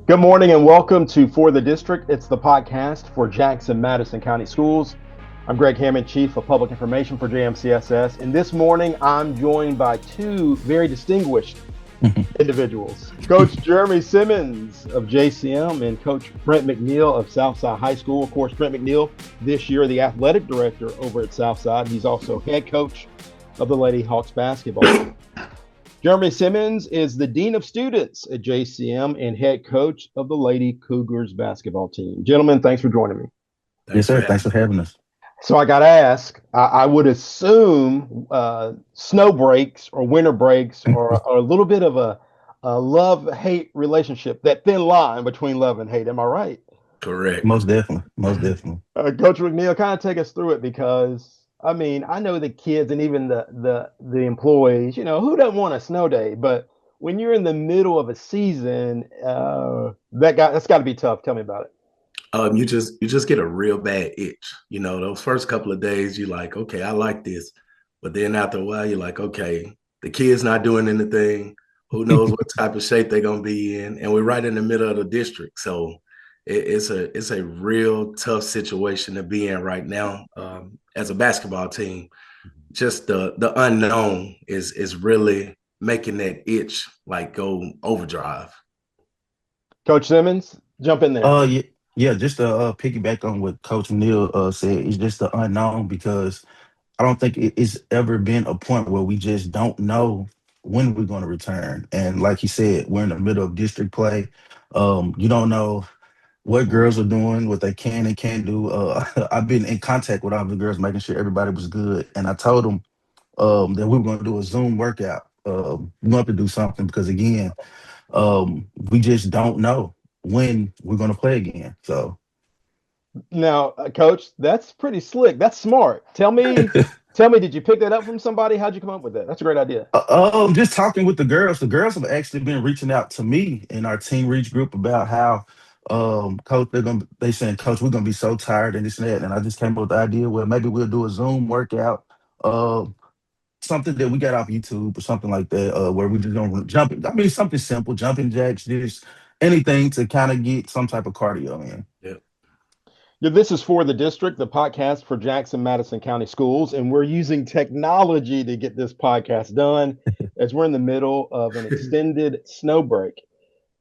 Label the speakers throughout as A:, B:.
A: Good morning and welcome to For the District. It's the podcast for Jackson Madison County Schools. I'm Greg Hammond, Chief of Public Information for JMCSS. And this morning I'm joined by two very distinguished individuals. Coach Jeremy Simmons of JCM and Coach Brent McNeal of Southside High School. Of course, Brent McNeal, this year the athletic director over at Southside. He's also head coach of the Lady Hawks basketball team. Jeremy Simmons is the Dean of Students at JCM and head coach of the Lady Cougars basketball team. Gentlemen, thanks for joining me.
B: Yes, sir. Thanks for having us.
A: So I got to ask, I would assume snow breaks or winter breaks are a little bit of a love-hate relationship, that thin line between love and hate. Am I right?
B: Correct. Most definitely.
A: Coach McNeal, kind of take us through it because I mean, I know the kids and even the employees, who doesn't want a snow day? But when you're in the middle of a season, that's got to be tough. Tell me about it.
B: You just get a real bad itch. Those first couple of days, you're like, okay, I like this. But then after a while, you're like, okay, the kid's not doing anything. Who knows what type of shape they're going to be in? And we're right in the middle of the district. So it's a real tough situation to be in right now as a basketball team. Just the unknown is really making that itch like go overdrive.
A: Coach Simmons, jump in there.
C: Yeah, just to piggyback on what Coach Neal said, it's just the unknown because I don't think it's ever been a point where we just don't know when we're going to return. And like he said, we're in the middle of district play. You don't know what girls are doing, what they can and can't do. I've been in contact with all the girls, making sure everybody was good. And I told them that we were going to do a Zoom workout. We want to do something because, again, we just don't know when we're going to play again. So
A: now, Coach, that's pretty slick. That's smart. Tell me, did you pick that up from somebody? How'd you come up with that? That's a great idea.
C: Just talking with the girls. The girls have actually been reaching out to me in our Team Reach group about how coach, they saying, Coach, we're gonna be so tired and this and that. And I just came up with the idea, well, maybe we'll do a Zoom workout, something that we got off YouTube or something like that, where we just gonna jump. I mean, something simple, jumping jacks, just anything to kind of get some type of cardio in.
A: Yeah, this is For the District, the podcast for Jackson Madison County Schools, and we're using technology to get this podcast done as we're in the middle of an extended snow break.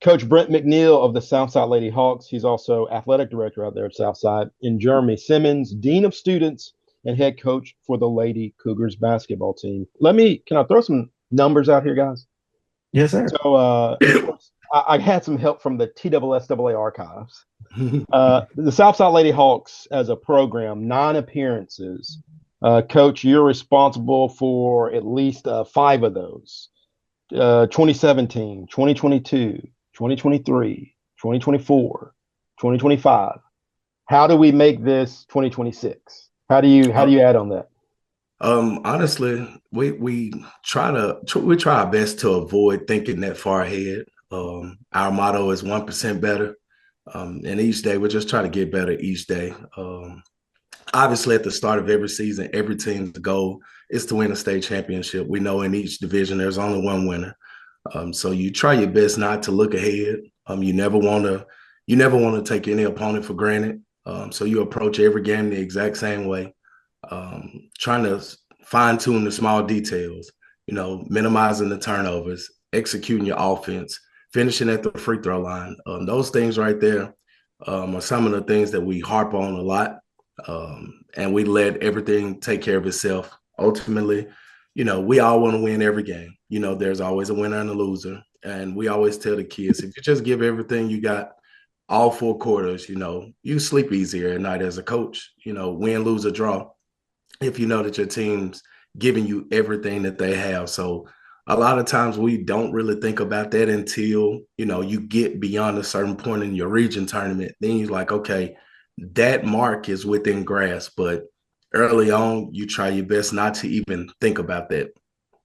A: Coach Brent McNeal of the Southside Lady Hawks, he's also athletic director out there at Southside, and Jeremy Simmons, Dean of Students and head coach for the Lady Cougars basketball team. Can I throw some numbers out here, guys?
C: Yes, sir.
A: So I had some help from the TSSAA archives. The Southside Lady Hawks as a program, 9 appearances. Coach, you're responsible for at least 5 of those. 2017, 2022, 2023, 2024, 2025. How do we make this 2026? How do you add on that?
B: Honestly, we try our best to avoid thinking that far ahead. Our motto is 1% better. And each day we're just trying to get better each day. Obviously, at the start of every season, every team's goal is to win a state championship. We know in each division there's only one winner. So you try your best not to look ahead. You never want to take any opponent for granted. So you approach every game the exact same way, trying to fine tune the small details. Minimizing the turnovers, executing your offense, finishing at the free throw line. Those things right there are some of the things that we harp on a lot, and we let everything take care of itself. Ultimately, we all want to win every game. There's always a winner and a loser, and we always tell the kids, if you just give everything you got all 4 quarters, you sleep easier at night as a coach. Win, lose, or draw, if you know that your team's giving you everything that they have. So a lot of times we don't really think about that until, you get beyond a certain point in your region tournament. Then you're like, okay, that mark is within grasp. But early on, you try your best not to even think about that.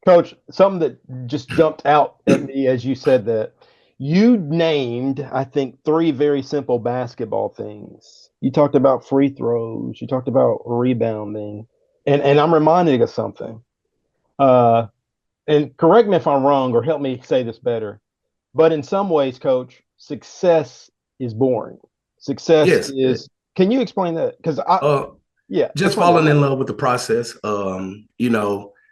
A: Coach, something that just jumped out at me as you said that, you named, I think, 3 very simple basketball things. You talked about free throws. You talked about rebounding. And I'm reminded of something. And correct me if I'm wrong or help me say this better. But in some ways, Coach, success is boring. Success
B: Yes.
A: is. Can you explain that? Because
B: Uh,
A: yeah,
B: just
A: explain that
B: falling
A: for
B: in
A: me.
B: love with the process.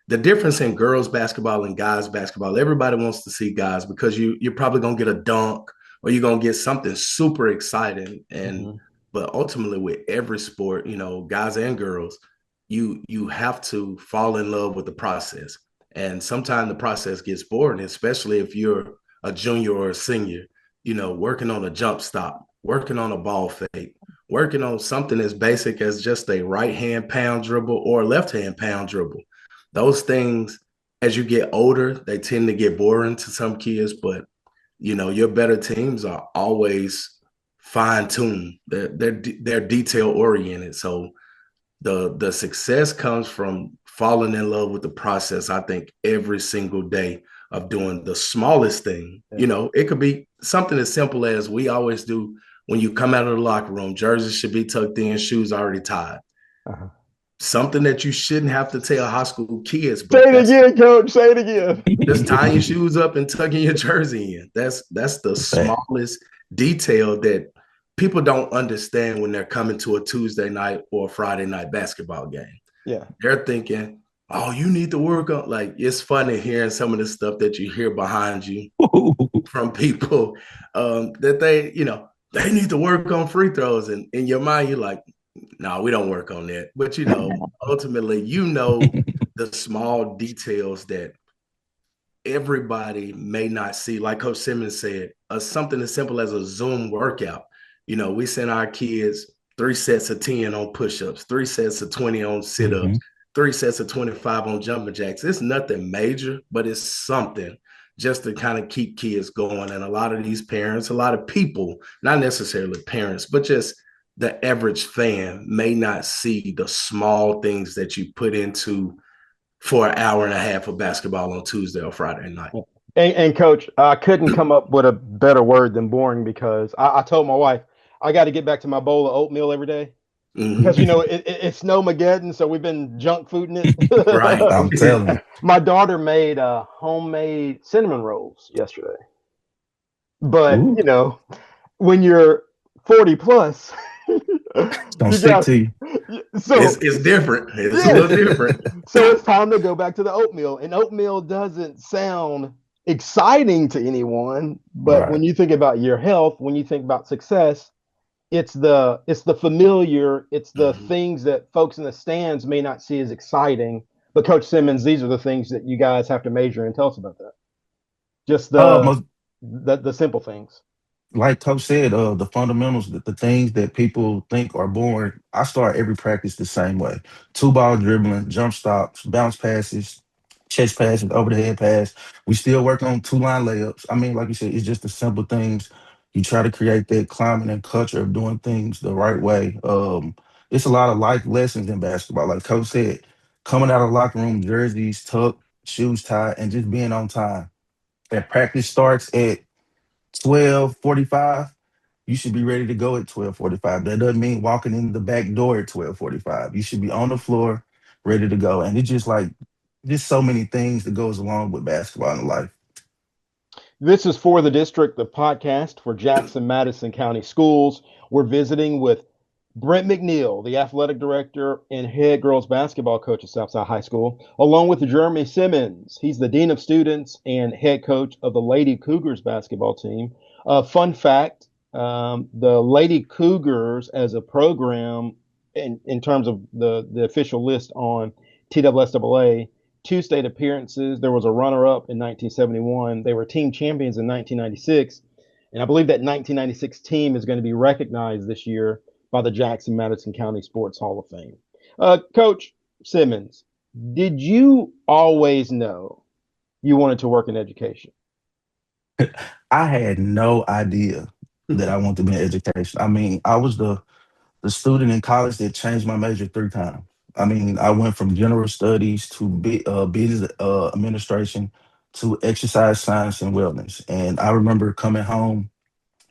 B: The difference in girls basketball and guys basketball, everybody wants to see guys because you're probably gonna get a dunk or you're gonna get something super exciting. And
A: Mm-hmm.
B: but ultimately with every sport, guys and girls, you have to fall in love with the process. And sometimes the process gets boring, especially if you're a junior or a senior, working on a jump stop, working on a ball fake, working on something as basic as just a right hand pound dribble or a left hand pound dribble. Those things, as you get older, they tend to get boring to some kids, but your better teams are always fine tuned. They're detail oriented. So the success comes from falling in love with the process. I think every single day of doing the smallest thing.
A: Yeah.
B: It could be something as simple as we always do when you come out of the locker room. Jerseys should be tucked in, shoes already tied.
A: Uh-huh.
B: Something that you shouldn't have to tell high school kids,
A: Say
B: but
A: it
B: that's
A: again, Coach. Say it again.
B: just tying your shoes up and tucking your jersey in. That's the
C: Fact.
B: smallest detail that people don't understand when they're coming to a Tuesday night or a Friday night basketball game.
A: Yeah.
B: They're thinking, oh, you need to work on, like, it's funny hearing some of the stuff that you hear behind you from people that they need to work on free throws. And in your mind, you're like, no, we don't work on that. But, ultimately, the small details that everybody may not see. Like Coach Simmons said, something as simple as a Zoom workout. We send our kids 3 sets of 10 on push-ups, 3 sets of 20 on sit-ups, 3 sets of 25 on jumping jacks. It's nothing major, but it's something just to kind of keep kids going. And a lot of these parents, a lot of people, not necessarily parents, but just the average fan may not see the small things that you put into for an hour and a half of basketball on Tuesday or Friday night.
A: And Coach, I couldn't come up with a better word than boring because I told my wife I got to get back to my bowl of oatmeal every day because
B: Mm-hmm.
A: it's snowmageddon, so we've been junk fooding
B: Right.
C: I'm telling you.
A: it. My daughter made homemade cinnamon rolls yesterday, but
C: Ooh,
A: when you're 40 plus,
C: it's gonna
A: you
C: stick
A: got
C: to you.
A: so
B: It's different. It's a
A: yes.
B: little different.
A: So it's time to go back to the oatmeal. And oatmeal doesn't sound exciting to anyone, but
C: Right.
A: when you think about your health, when you think about success, it's the familiar, it's the
B: Mm-hmm.
A: things that folks in the stands may not see as exciting. But Coach Simmons, these are the things that you guys have to measure and tell us about that. Just the
C: Most
A: the simple things.
C: like Coach said, the fundamentals, the things that people think are boring. I start every practice the same way: 2 ball dribbling, jump stops, bounce passes, chest passes, over the head pass. We still work on 2 line layups. I mean, like you said, it's just the simple things. You try to create that climate and culture of doing things the right way. It's a lot of life lessons in basketball. Like Coach said, coming out of the locker room, jerseys tucked, shoes tied, and just being on time. That practice starts at 12:45, you should be ready to go at 12:45. That doesn't mean walking in the back door at 12:45. You should be on the floor, ready to go. And it's just like just so many things that goes along with basketball in life.
A: This is For the District, the podcast for Jackson Madison County Schools. We're visiting with Brent McNeal, the athletic director and head girls basketball coach at Southside High School, along with Jeremy Simmons. He's the dean of students and head coach of the Lady Cougars basketball team. Fun fact: the Lady Cougars, as a program, in terms of the official list on TSSAA, 2 state appearances. There was a runner-up in 1971. They were team champions in 1996, and I believe that 1996 team is going to be recognized this year by the Jackson Madison County Sports Hall of Fame. Coach Simmons, did you always know you wanted to work in education?
C: I had no idea that I wanted to be in education. I mean, I was the student in college that changed my major 3 times. I mean, I went from general studies to business administration to exercise science and wellness. And I remember coming home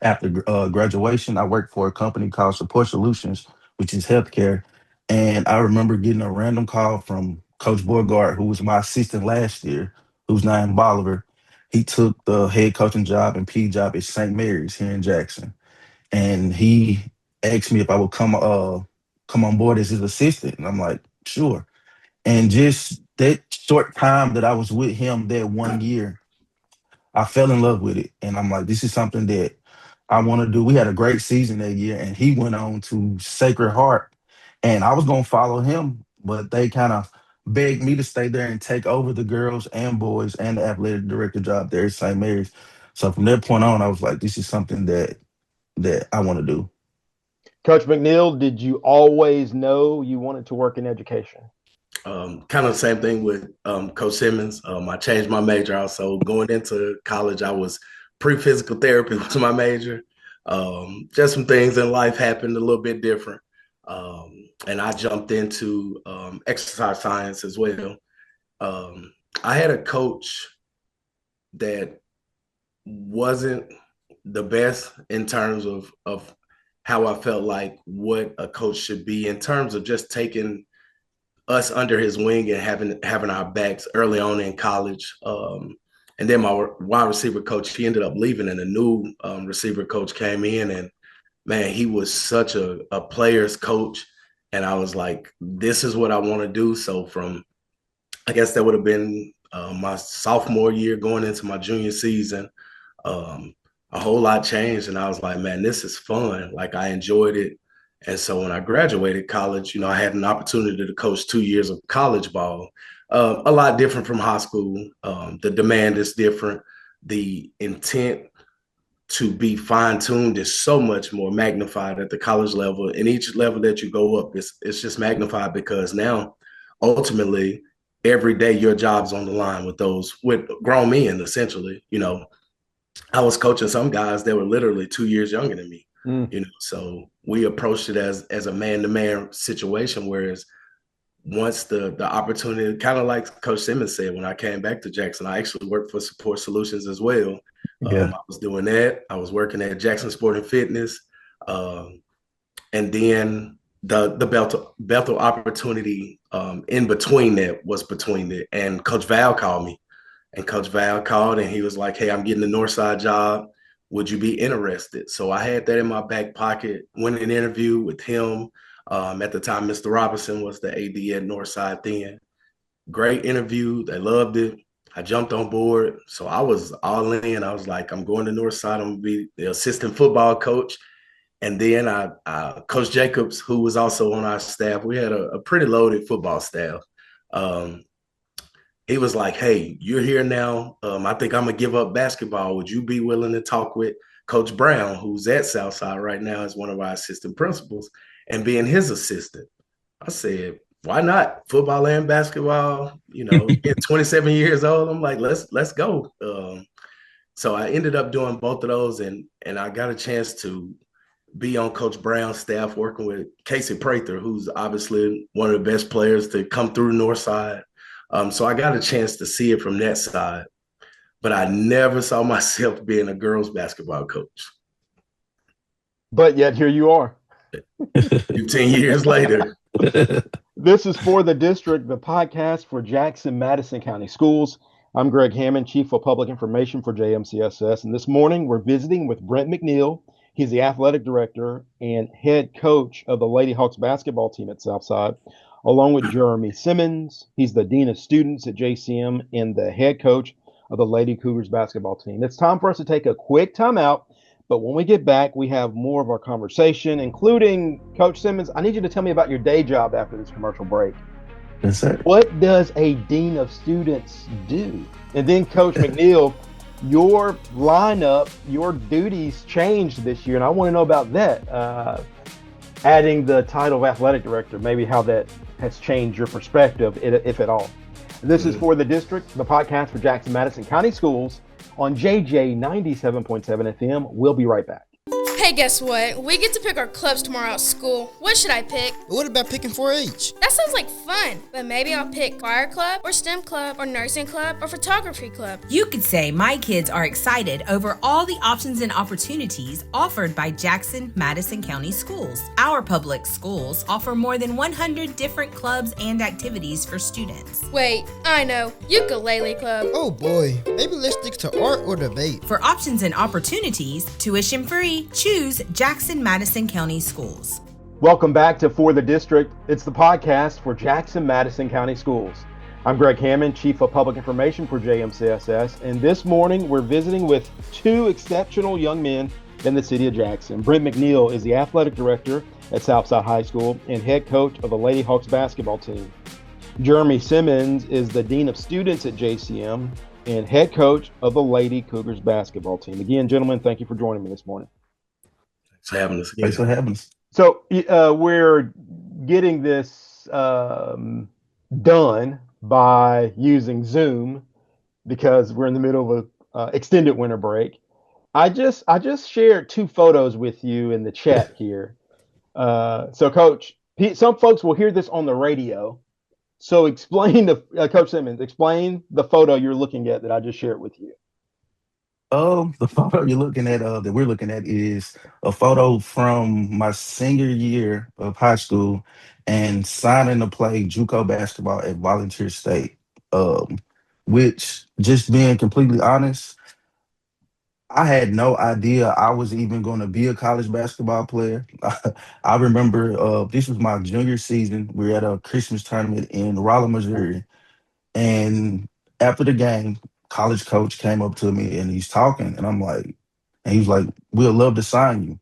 C: after graduation. I worked for a company called Support Solutions, which is healthcare. And I remember getting a random call from Coach Borgard, who was my assistant last year, who's now in Bolivar. he took the head coaching job and P job at St. Mary's here in Jackson. And he asked me if I would come on board as his assistant. And I'm like, sure. And just that short time that I was with him, that 1 year, I fell in love with it. And I'm like, this is something that I want to do. We had a great season that year, and he went on to Sacred Heart. And I was going to follow him, but they kind of begged me to stay there and take over the girls and boys and the athletic director job there at St. Mary's. So from that point on, I was like, this is something that I want to do.
A: Coach McNeal, did you always know you wanted to work in education?
B: Kind of the same thing with Coach Simmons. I changed my major out. So going into college, I was pre-physical therapy was my major. Just some things in life happened a little bit different. And I jumped into exercise science as well. I had a coach that wasn't the best in terms of how I felt like what a coach should be in terms of just taking us under his wing and having our backs early on in college. And then my wide receiver coach, he ended up leaving, and a new receiver coach came in, and man, he was such a player's coach. And I was like, this is what I want to do. So I guess that would have been my sophomore year going into my junior season. A whole lot changed, and I was like, man, this is fun. Like, I enjoyed it. And so when I graduated college, I had an opportunity to coach 2 years of college ball. A lot different from high school. The demand is different. The intent to be fine-tuned is so much more magnified at the college level. And each level that you go up, it's just magnified because now, ultimately, every day your job's on the line with grown men, essentially. I was coaching some guys that were literally 2 years younger than me. So we approached it as a man-to-man situation, whereas once the opportunity, kind of like Coach Simmons said, when I came back to Jackson, I actually worked for Support Solutions as well. I was doing that. I was working at Jackson Sport and Fitness. And then the Bethel opportunity in between that was between it. And Coach Val called me. And Coach Val called, and he was like, hey, I'm getting the Northside job. Would you be interested? So I had that in my back pocket, went in an interview with him. At the time, Mr. Robinson was the AD at Northside then. Great interview. They loved it. I jumped on board. So I was all in. I was like, I'm going to Northside. I'm going to be the assistant football coach. And then Coach Jacobs, who was also on our staff, we had a pretty loaded football staff. He was like, hey, you're here now. I think I'm going to give up basketball. Would you be willing to talk with Coach Brown, who's at Southside right now as one of our assistant principals, and being his assistant? I said, why not? Football and basketball, at 27 years old. I'm like, let's go. So I ended up doing both of those, and I got a chance to be on Coach Brown's staff working with Casey Prather, who's obviously one of the best players to come through Northside. So I got a chance to see it from that side, but I never saw myself being a girls basketball coach.
A: But yet here you are.
B: 15 years later.
A: This is For the District, the podcast for Jackson Madison County Schools. I'm Greg Hammond, Chief of Public Information for JMCSS. And this morning we're visiting with Brent McNeal. He's the athletic director and head coach of the Lady Hawks basketball team at Southside, along with Jeremy Simmons. He's the Dean of Students at JCM and the head coach of the Lady Cougars basketball team. It's time for us to take a quick timeout, but when we get back, we have more of our conversation, including Coach Simmons. I need you to tell me about your day job after this commercial break.
C: Yes, sir.
A: What does a Dean of Students do? And then Coach McNeal, your lineup, your duties changed this year, and I want to know about that. Adding the title of athletic director, maybe how that has changed your perspective, if at all. This is For the District, the podcast for Jackson Madison County Schools on JJ 97.7 FM. We'll be right back.
D: Hey, guess what? We get to pick our clubs tomorrow at school. What should I pick?
E: What about picking 4-H?
D: That sounds like fun, but maybe I'll pick choir club or STEM club or nursing club or photography club.
F: You could say my kids are excited over all the options and opportunities offered by Jackson Madison County Schools. Our public schools offer more than 100 different clubs and activities for students.
D: Wait, I know. Ukulele club.
E: Oh boy, maybe let's stick to art or debate.
F: For options and opportunities, tuition free, choose Jackson Madison County Schools.
A: Welcome back to For the District. It's the podcast for Jackson Madison County Schools. I'm Greg Hammond, Chief of Public Information for JMCSS, and this morning we're visiting with two exceptional young men in the city of Jackson. Brent McNeal is the athletic director at Southside High School and head coach of the Lady Hawks basketball team. Jeremy Simmons is the Dean of Students at JCM and head coach of the Lady Cougars basketball team. Again, gentlemen, thank you for joining me this morning.
B: Thanks for having us.
C: Thanks for having us.
A: So we're getting this done by using Zoom because we're in the middle of an extended winter break. I just shared two photos with you in the chat here. So, Coach, some folks will hear this on the radio. So explain Coach Simmons, explain the photo you're looking at that I just shared with you.
C: The photo you're looking at, that we're looking at, is a photo from my senior year of high school and signing to play JUCO basketball at Volunteer State. Which, just being completely honest, I had no idea I was even going to be a college basketball player. I remember this was my junior season. We were at a Christmas tournament in Rolla, Missouri, and after the game, college coach came up to me and he's talking, and he was like, "We'll love to sign you."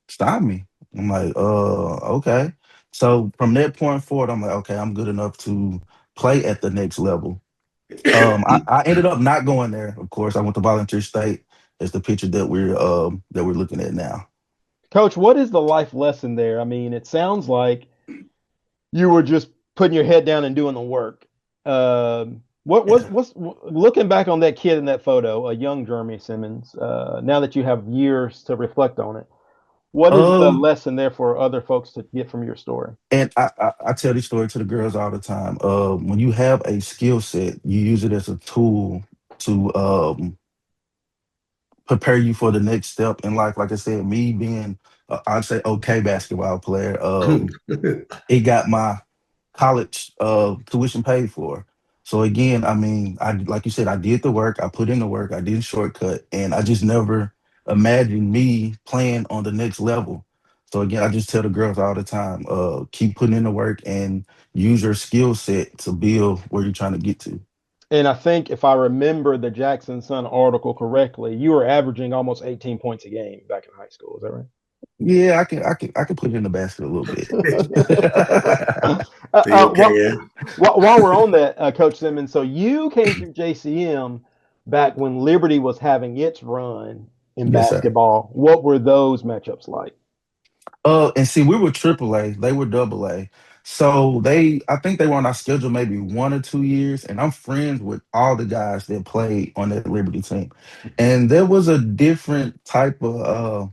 C: Sign me. I'm like, okay. So from that point forward, I'm like, okay, I'm good enough to play at the next level. I ended up not going there. Of course, I went to Volunteer State. That's the picture that we're looking at now.
A: Coach, what is the life lesson there? I mean, it sounds like you were just putting your head down and doing the work. What's looking back on that kid in that photo, a young Jeremy Simmons, now that you have years to reflect on it, what is the lesson there for other folks to get from your story?
C: And I tell this story to the girls all the time. When you have a skill set, you use it as a tool to prepare you for the next step in life. Like I said, me being, I'd say, okay basketball player, it got my college tuition paid for. So again, I mean, like you said, I did the work, I put in the work, I did a shortcut, and I just never imagined me playing on the next level. So again, I just tell the girls all the time, keep putting in the work and use your skill set to build where you're trying to get to.
A: And I think if I remember the Jackson Sun article correctly, you were averaging almost 18 points a game back in high school. Is that right?
C: Yeah, I can put it in the basket a little bit.
A: While we're on that, Coach Simmons, so you came through JCM back when Liberty was having its run in basketball. Sir. What were those matchups like?
C: And see, we were AAA, they were AA. So I think they were on our schedule maybe 1 or 2 years, and I'm friends with all the guys that played on that Liberty team. And there was a different type of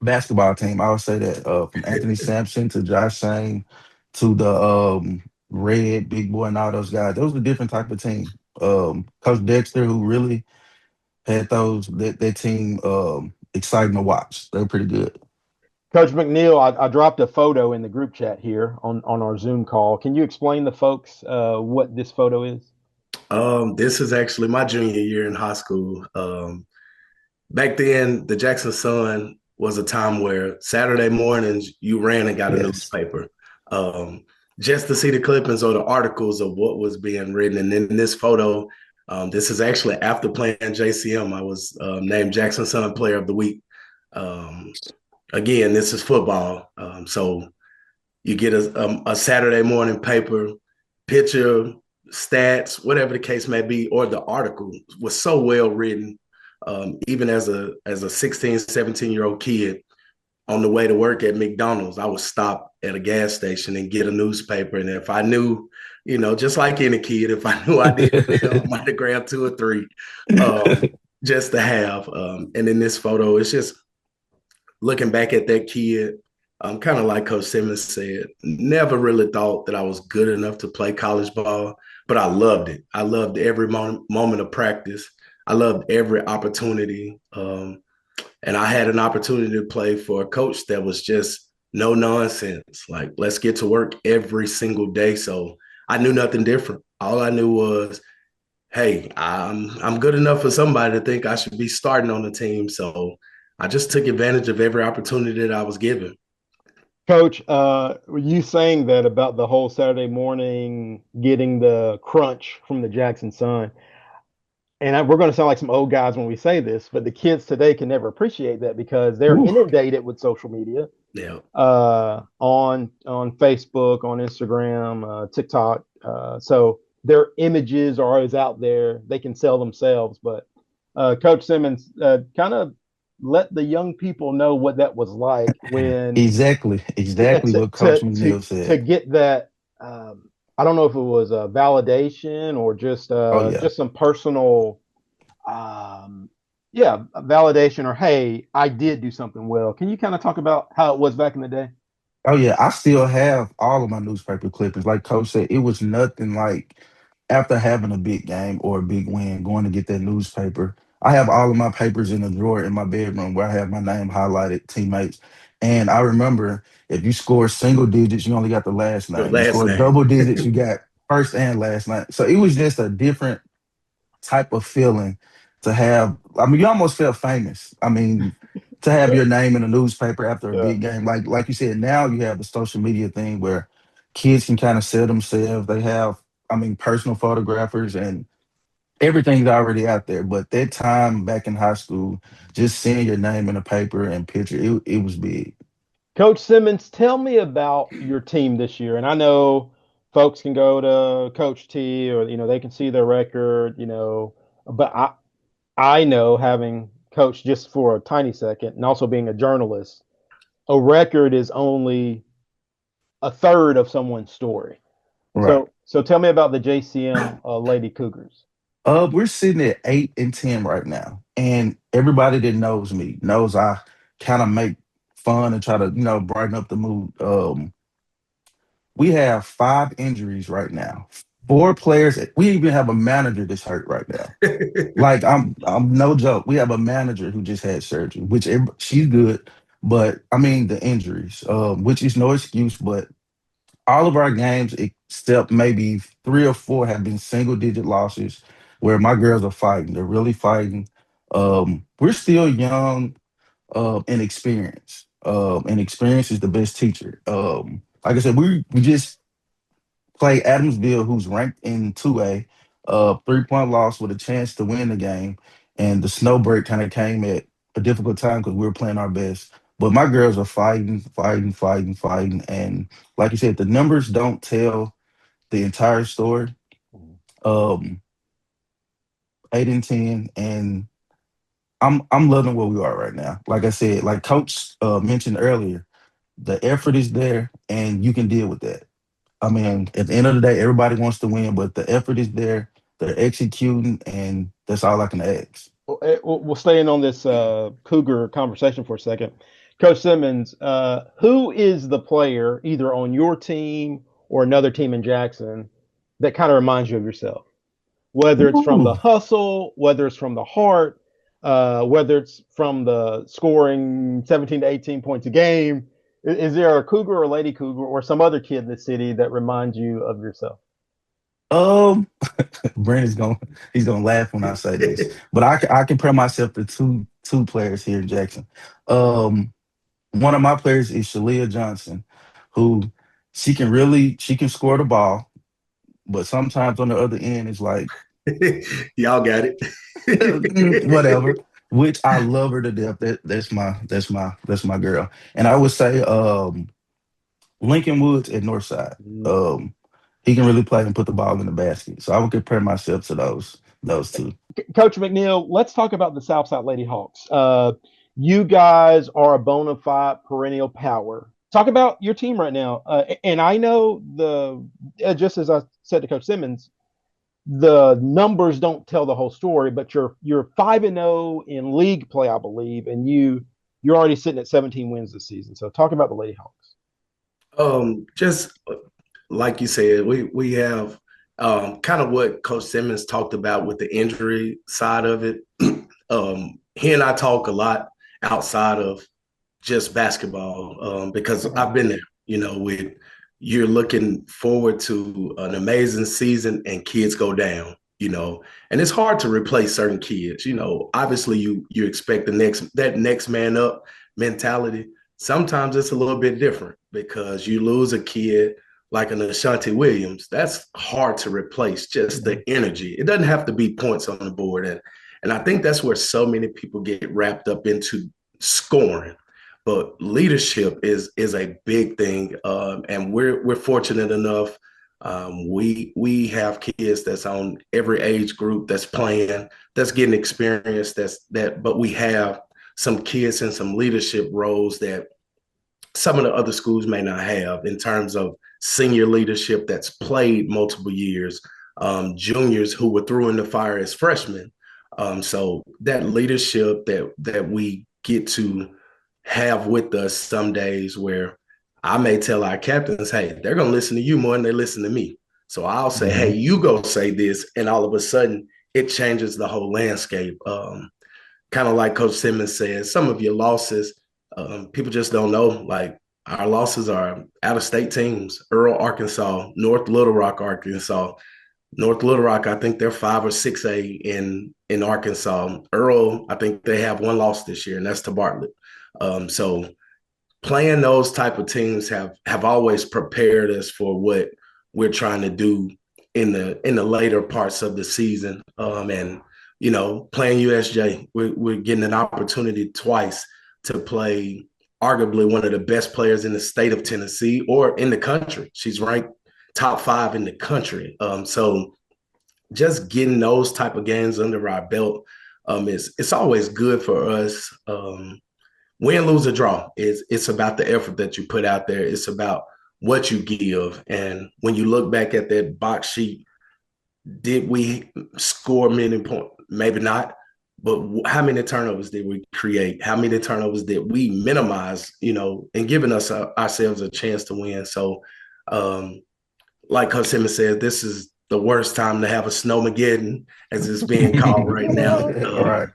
C: basketball team. I would say that from Anthony Sampson to Josh Shane to the Red, Big Boy, and all those guys. That was a different type of team. Coach Dexter, who really had that team exciting to watch. They were pretty good.
A: Coach McNeal, I dropped a photo in the group chat here on our Zoom call. Can you explain to folks what this photo is?
B: This is actually my junior year in high school. Back then, the Jackson Sun was a time where Saturday mornings you ran and got a newspaper just to see the clippings or the articles of what was being written. And then in this photo, this is actually after playing JCM. I was named Jackson Sun Player of the Week. Again, this is football. So you get a Saturday morning paper, picture, stats, whatever the case may be, or the article was so well written. Even as a 16, 17-year-old kid on the way to work at McDonald's, I would stop at a gas station and get a newspaper. And if I knew, just like any kid, if I knew I did, I might have grabbed 2 or 3 just to have. And in this photo, it's just looking back at that kid, kind of like Coach Simmons said, never really thought that I was good enough to play college ball, but I loved it. I loved every moment of practice. I loved every opportunity. And I had an opportunity to play for a coach that was just no nonsense. Like, let's get to work every single day. So I knew nothing different. All I knew was, hey, I'm good enough for somebody to think I should be starting on the team. So I just took advantage of every opportunity that I was given.
A: Coach, were you saying that about the whole Saturday morning getting the crunch from the Jackson Sun? And we're going to sound like some old guys when we say this, but the kids today can never appreciate that because they're
C: Ooh.
A: inundated with social media,
B: Yeah.
A: on Facebook, on Instagram, TikTok. So their images are always out there. They can sell themselves, but Coach Simmons, kind of let the young people know what that was like when
C: Exactly what Coach McNeal
A: to
C: said.
A: get that. I don't know if it was a validation or
C: Oh yeah.
A: just some personal, yeah, validation, or hey, I did do something well. Can you kind of talk about how it was back in the day?
C: Oh yeah, I still have all of my newspaper clippings. Like Coach said, it was nothing like after having a big game or a big win, going to get that newspaper. I have all of my papers in a drawer in my bedroom where I have my name highlighted, teammates. And I remember if you score single digits, you only got the last
B: Your
C: name. You
B: last
C: score
B: name.
C: double digits, you got first and last name. So it was just a different type of feeling to have. I mean, you almost felt famous. I mean, to have your name in a newspaper after a
A: Yeah.
C: big game, like you said, now you have the social media thing where kids can kind of sell themselves. They have, I mean, personal photographers and everything's already out there. But that time back in high school, just seeing your name in a paper and picture, it was big.
A: Coach Simmons, tell me about your team this year. And I know folks can go to Coach T, or they can see their record, but I know, having coached just for a tiny second and also being a journalist, a record is only a third of someone's story.
C: Right.
A: So tell me about the JCM Lady Cougars.
C: We're sitting at 8-10 right now, and everybody that knows me knows I kind of make fun and try to, brighten up the mood. We have 5 injuries right now, 4 players. We even have a manager that's hurt right now. Like I'm no joke. We have a manager who just had surgery, which she's good, but I mean the injuries, which is no excuse, but all of our games, except maybe 3 or 4, have been single digit losses where my girls are fighting. They're really fighting. We're still young and experienced. And experience is the best teacher. Like I said, we just play Adamsville, who's ranked in 2A, 3-point loss with a chance to win the game. And the snow break kind of came at a difficult time because we were playing our best. But my girls are fighting, fighting, fighting, fighting. And like you said, the numbers don't tell the entire story. Um, 8-10, and I'm loving where we are right now. Like I said, like Coach mentioned earlier, the effort is there, and you can deal with that. I mean, at the end of the day, everybody wants to win, but the effort is there. They're executing, and that's all I can ask.
A: We'll stay in on this Cougar conversation for a second. Coach Simmons, who is the player either on your team or another team in Jackson that kind of reminds you of yourself? Whether it's from the
C: Ooh.
A: hustle, whether it's from the heart, whether it's from the scoring 17 to 18 points a game. Is there a Cougar or Lady Cougar or some other kid in the city that reminds you of yourself?
C: Um, Brandon's going he's gonna laugh when I say this, but I compare myself to two players here in Jackson. Um, One of my players is Shalia Johnson, who she can score the ball, but sometimes on the other end it's like
B: Y'all got
C: whatever.
B: it.
C: Which I love her to death. That's my girl. And I would say Lincoln Woods at Northside.
A: Mm.
C: Um, he can really play and put the ball in the basket. So I would compare myself to those two.
A: Coach McNeal, let's talk about the Southside Lady Hawks. You guys are a bona fide perennial power. Talk about your team right now. And I know just as I said to Coach Simmons, the numbers don't tell the whole story, but you're 5-0 in league play, I believe, and you you're already sitting at 17 wins this season. So talk about the Lady Hawks.
B: Just like you said, we have kind of what Coach Simmons talked about with the injury side of it. He and I talk a lot outside of just basketball because I've been there, with you're looking forward to an amazing season and kids go down, and it's hard to replace certain kids. Obviously you expect that next man up mentality. Sometimes it's a little bit different because you lose a kid like an Ashanti Williams. That's hard to replace, just the energy. It doesn't have to be points on the board. And I think that's where so many people get wrapped up into scoring. But leadership is a big thing, and we're fortunate enough. We have kids that's on every age group that's playing, that's getting experience. But we have some kids in some leadership roles that some of the other schools may not have in terms of senior leadership that's played multiple years, juniors who were through in the fire as freshmen. So that leadership that we get to have with us some days where I may tell our captains, hey, they're going to listen to you more than they listen to me. So I'll say, hey, you go say this. And all of a sudden it changes the whole landscape. Kind of like Coach Simmons says, some of your losses, people just don't know. Like our losses are out-of-state teams, Earl, Arkansas, North Little Rock, Arkansas. North Little Rock, I think they're 5 or 6A in Arkansas. Earl, I think they have one loss this year, and that's to Bartlett. So playing those type of teams have always prepared us for what we're trying to do in the later parts of the season. And playing USJ, we're getting an opportunity twice to play arguably one of the best players in the state of Tennessee or in the country. She's ranked top 5 in the country. So just getting those type of games under our belt, it's always good for us. Win, lose, or draw. It's about the effort that you put out there. It's about what you give. And when you look back at that box sheet, did we score many points? Maybe not. But how many turnovers did we create? How many turnovers did we minimize, and giving us ourselves a chance to win? So like Coach Simmons said, this is the worst time to have a snowmageddon, as it's being called right now.
C: Right.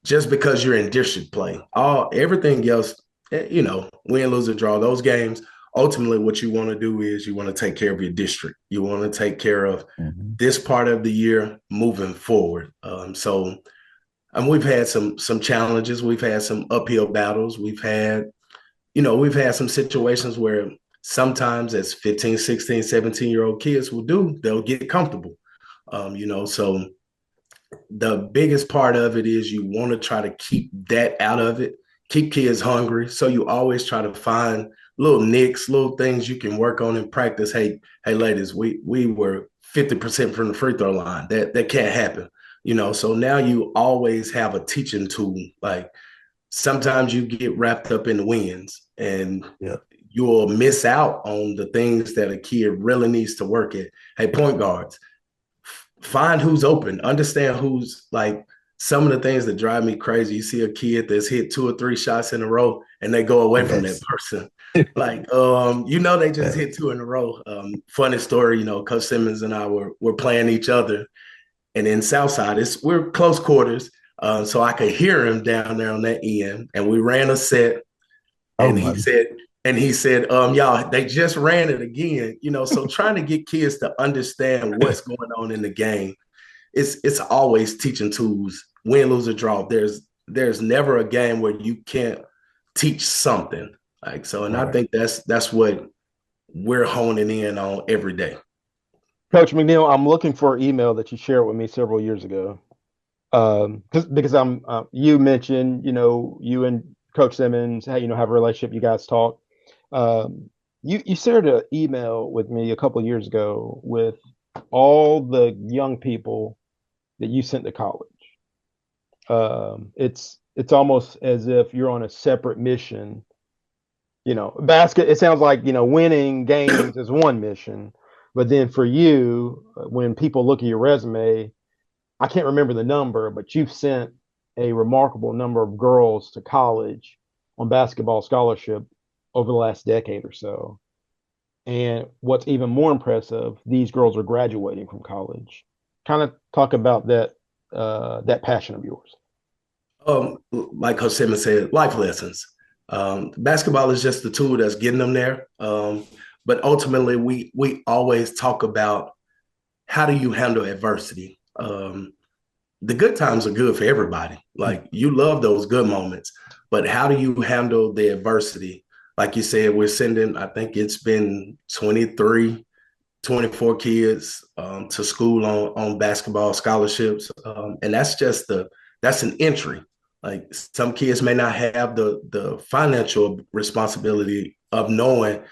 B: Just because you're in district play. Everything else, win, lose, or draw, those games, ultimately what you want to do is you want to take care of your district. You want to take care of this part of the year moving forward. And we've had some challenges. We've had some uphill battles. We've had some situations where sometimes as 15, 16, 17-year-old kids they'll get comfortable. So the biggest part of it is you want to try to keep that out of it, keep kids hungry. So you always try to find little nicks, little things you can work on in practice. Hey, ladies, we were 50% from the free throw line. That can't happen. So now you always have a teaching tool. Like sometimes you get wrapped up in the wins and you'll miss out on the things that a kid really needs to work at. Hey, point guards, find who's open, understand who's like some of the things that drive me crazy. You see a kid that's hit 2 or 3 shots in a row and they go away from that person. Like, they just hit 2 in a row. Funny story, Coach Simmons and I were playing each other. And in Southside, we're close quarters. So I could hear him down there on that end. And we ran a set. And he said, y'all, they just ran it again. So trying to get kids to understand what's going on in the game. It's always teaching tools, win, lose, or draw. There's never a game where you can't teach something. Like so, and I think that's what we're honing in on every day.
A: Coach McNeal, I'm looking for an email that you shared with me several years ago. Because you mentioned, you and Coach Simmons, have a relationship, you guys talk. You shared an email with me a couple of years ago with all the young people that you sent to college. It's almost as if you're on a separate mission. It sounds like, winning games is one mission. But then for you, when people look at your resume, I can't remember the number, but you've sent a remarkable number of girls to college on basketball scholarship over the last decade or so. And what's even more impressive, these girls are graduating from college. Kind of talk about that passion of yours.
B: Like Coach Simmons said, life lessons. Basketball is just the tool that's getting them there. But ultimately, we always talk about how do you handle adversity. The good times are good for everybody. Like, you love those good moments, but how do you handle the adversity? Like you said, we're sending, I think it's been 23, 24 kids to school on basketball scholarships. And that's an entry. Like, some kids may not have the financial responsibility of knowing,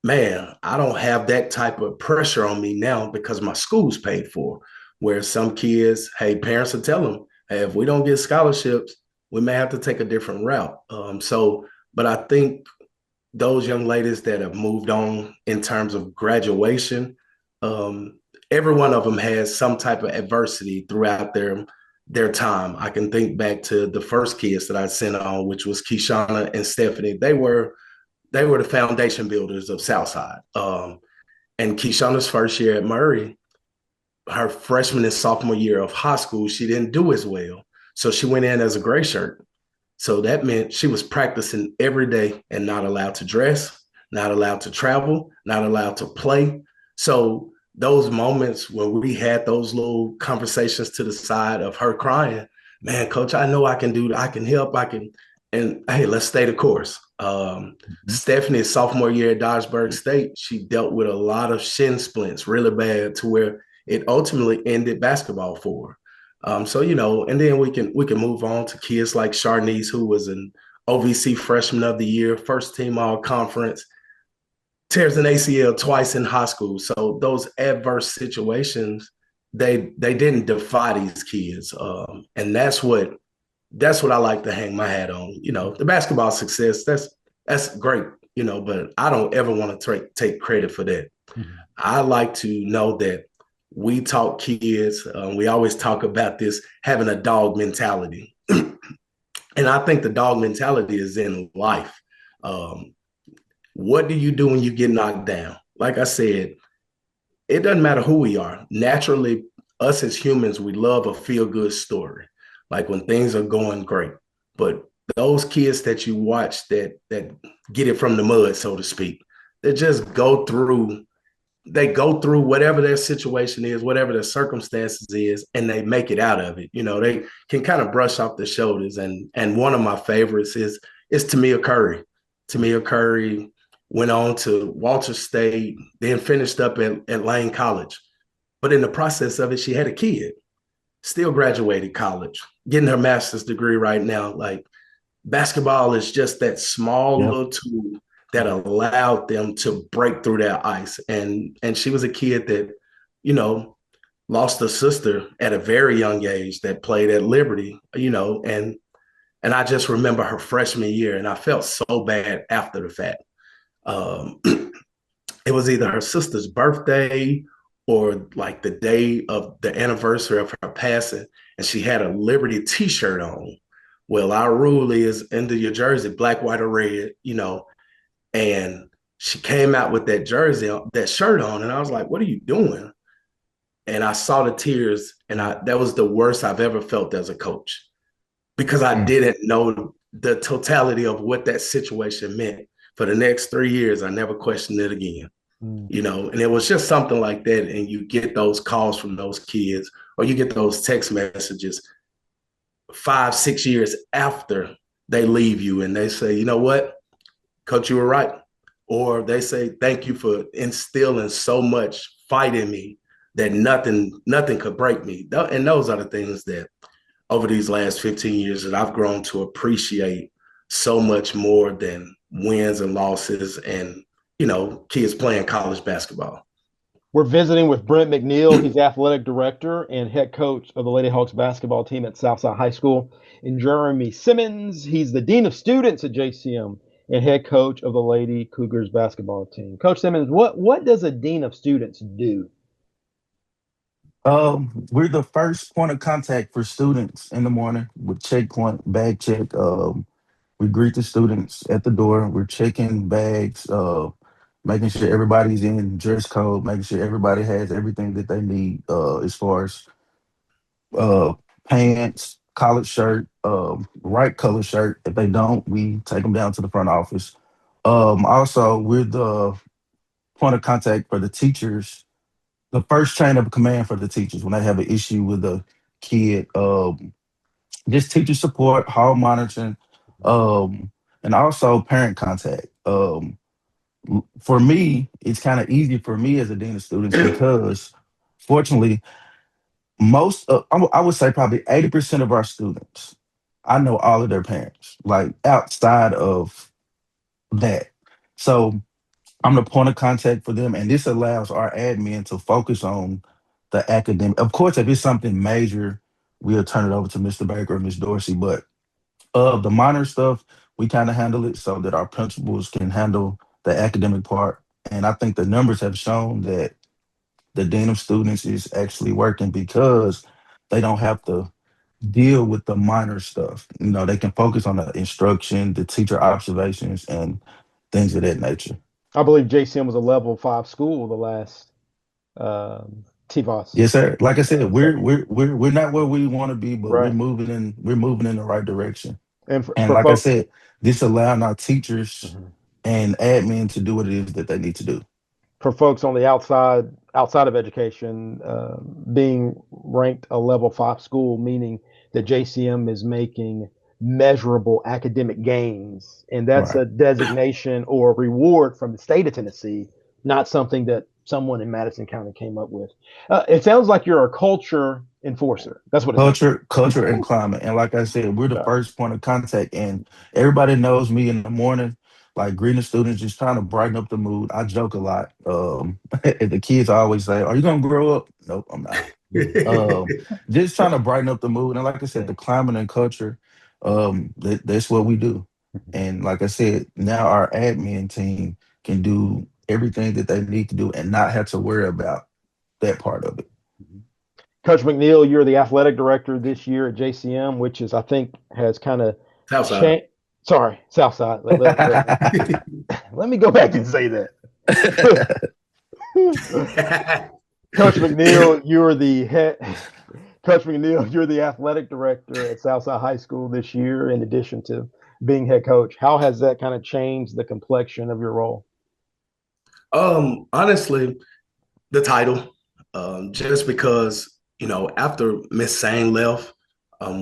B: man, I don't have that type of pressure on me now because my school's paid for. Where some kids, hey, parents will tell them, hey, if we don't get scholarships, we may have to take a different route. But I think those young ladies that have moved on in terms of graduation, every one of them has some type of adversity throughout their time. I can think back to the first kids that I sent on, which was Keshana and Stephanie. They were the foundation builders of Southside. And Keshana's first year at Murray, her freshman and sophomore year of high school, she didn't do as well. So she went in as a gray shirt. So that meant she was practicing every day and not allowed to dress, not allowed to travel, not allowed to play. So those moments when we had those little conversations to the side of her crying, man, coach, I know I can do that. I can help. And hey, let's stay the course. Stephanie's sophomore year at Dodgeburg State, she dealt with a lot of shin splints really bad to where it ultimately ended basketball for her. And then we can move on to kids like Sharnice, who was an OVC freshman of the year, first team all conference, tears an ACL twice in high school. So those adverse situations, they didn't defy these kids. And that's what I like to hang my hat on. The basketball success, that's great, but I don't ever want to take credit for that. Mm-hmm. I like to know that we taught kids, we always talk about this, having a dog mentality. And I think the dog mentality is in life. What do you do when you get knocked down? Like I said, it doesn't matter who we are. Naturally, us as humans, we love a feel-good story, like when things are going great. But those kids that you watch that get it from the mud, so to speak, they just go through whatever their situation is, whatever their circumstances is, and they make it out of it. They can kind of brush off their shoulders. And one of my favorites is Tamia Curry. Tamia Curry went on to Walter State, then finished up at Lane College. But in the process of it, she had a kid, still graduated college, getting her master's degree right now. Like, basketball is just that small little tool that allowed them to break through that ice. And she was a kid that, lost a sister at a very young age that played at Liberty, and I just remember her freshman year, and I felt so bad after the fact. It was either her sister's birthday or like the day of the anniversary of her passing, and she had a Liberty t-shirt on. Well, our rule is under your jersey, black, white, or red, and she came out with that jersey, that shirt on, and I was like, what are you doing? And I saw the tears, and that was the worst I've ever felt as a coach, because I didn't know the totality of what that situation meant. For the next 3 years, I never questioned it again, and it was just something like that. And you get those calls from those kids, or you get those text messages 5-6 years after they leave you, and they say, you know what? Coach, you were right. Or they say, thank you for instilling so much fight in me that nothing could break me. And those are the things that over these last 15 years that I've grown to appreciate so much more than wins and losses and, kids playing college basketball.
A: We're visiting with Brent McNeal. He's athletic director and head coach of the Lady Hawks basketball team at Southside High School. And Jeremy Simmons, he's the dean of students at JCM and head coach of the Lady Cougars basketball team. Coach Simmons, what does a dean of students do?
C: We're the first point of contact for students in the morning with checkpoint, bag check. We greet the students at the door. We're checking bags, making sure everybody's in dress code, making sure everybody has everything that they need as far as uh, pants, collared shirt, right color shirt. If they don't, we take them down to the front office. Also, we're the point of contact for the teachers, the first chain of command for the teachers when they have an issue with a kid. Just teacher support, hall monitoring, and also parent contact. For me, it's kind of easy for me as a dean of students because, fortunately, I would say probably 80% of our students, I know all of their parents, like outside of that. So I'm the point of contact for them, and this allows our admin to focus on the academic. Of course, if it's something major, we'll turn it over to Mr. Baker or Miss Dorsey. But the minor stuff, we kind of handle it so that our principals can handle the academic part. And I think the numbers have shown that the dean of students is actually working because they don't have to deal with the minor stuff. They can focus on the instruction, the teacher observations, and things of that nature.
A: I believe JCM was a level 5 school the last TVOS.
C: Yes, sir. Like I said, we're
A: Session.
C: we're not where we want to be, but we're
A: Right.
C: moving in the right direction.
A: And
C: And
A: for
C: like I
A: folks,
C: said, this allowing our teachers
A: Mhm.
C: and admin to do what it is that they need to do.
A: For folks on the outside of education, being ranked a level 5 school, meaning that JCM is making measurable academic gains, and that's
C: Right.
A: a designation or reward from the state of Tennessee, not something that someone in Madison County came up with. It sounds like you're a culture enforcer. That's what it sounds
C: Culture and climate. And like I said, we're the
A: like.
C: first point of contact. And everybody knows me in the morning, like greeting students, just trying to brighten up the mood. I joke a lot. The kids always say, "Are you gonna grow up?" Nope, I'm not. Just trying to brighten up the mood. And like I said, the climate and culture, that's what we do. And like I said, now our admin team can do everything that they need to do and not have to worry about that part of it.
A: Coach McNeal, you're the athletic director this year at JCM, which is, I think, has kind of
B: Southside.
A: changed. Sorry, Southside. Let me go back and say that. Coach McNeal, you're the head. Coach McNeal, you're the athletic director at Southside High School this year, in addition to being head coach. How has that kind of changed the complexion of your role?
B: Honestly, the title, just because after Miss Sane left,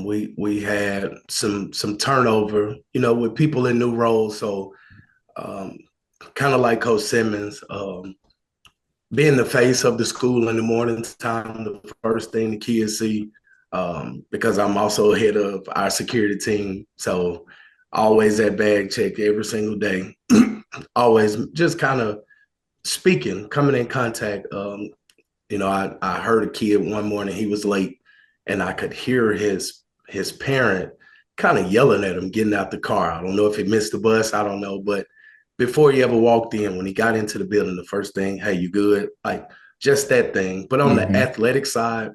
B: we had some turnover, with people in new roles. So, kind of like Coach Simmons, being the face of the school in the morning time, the first thing the kids see, because I'm also head of our security team. So, always at bag check every single day, always just kind of speaking, coming in contact. I heard a kid one morning, he was late, and I could hear his parent kind of yelling at him, getting out the car. I don't know if he missed the bus, I don't know, but before he ever walked in, when he got into the building, the first thing, "Hey, you good?" Like just that thing. But on the athletic side,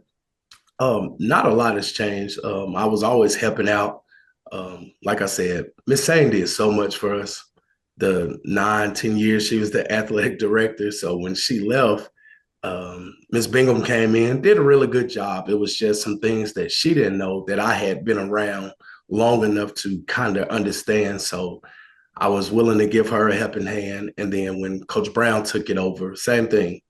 B: not a lot has changed. I was always helping out. Like I said, Miss Sang did so much for us. The 9-10 years she was the athletic director. So when she left, Miss Bingham came in, did a really good job. It was just some things that she didn't know that I had been around long enough to kind of understand. So I was willing to give her a helping hand. And then when Coach Brown took it over, same thing,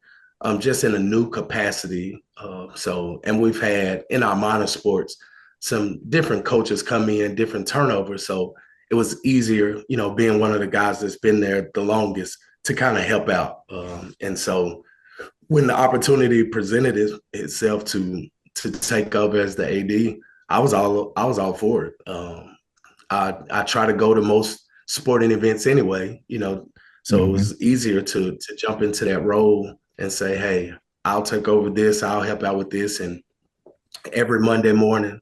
B: just in a new capacity. And we've had in our minor sports some different coaches come in, different turnovers. So it was easier, being one of the guys that's been there the longest to kind of help out. And so when the opportunity presented itself to take over as the AD, I was all for it. I try to go to most sporting events anyway, so it was easier to jump into that role and say, "Hey, I'll take over this. I'll help out with this." And every Monday morning,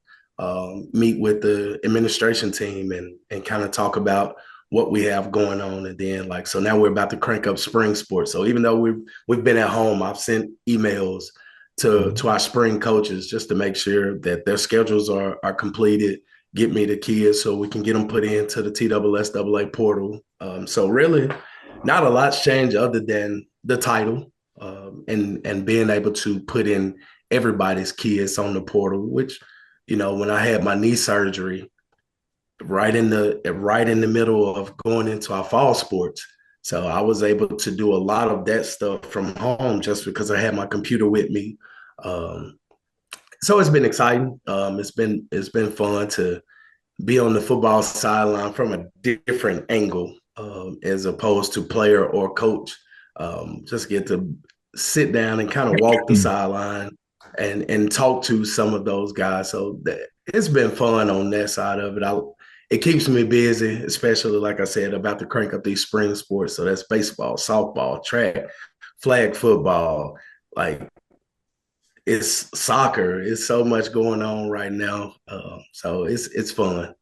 B: meet with the administration team and kind of talk about what we have going on. And then so now we're about to crank up spring sports. So even though we've been at home, I've sent emails to our spring coaches just to make sure that their schedules are completed, get me the kids so we can get them put into the TSSAA portal. So really, not a lot's changed other than the title and being able to put in everybody's kids on the portal, which, when I had my knee surgery right in the middle of going into our fall sports. So I was able to do a lot of that stuff from home just because I had my computer with me. So it's been exciting. It's been fun to be on the football sideline from a different angle as opposed to player or coach. Just get to sit down and kind of walk the sideline and talk to some of those guys. So it's been fun on that side of it. It keeps me busy, especially, like I said, about to crank up these spring sports. So that's baseball, softball, track, flag football, like it's soccer. It's so much going on right now. So it's fun.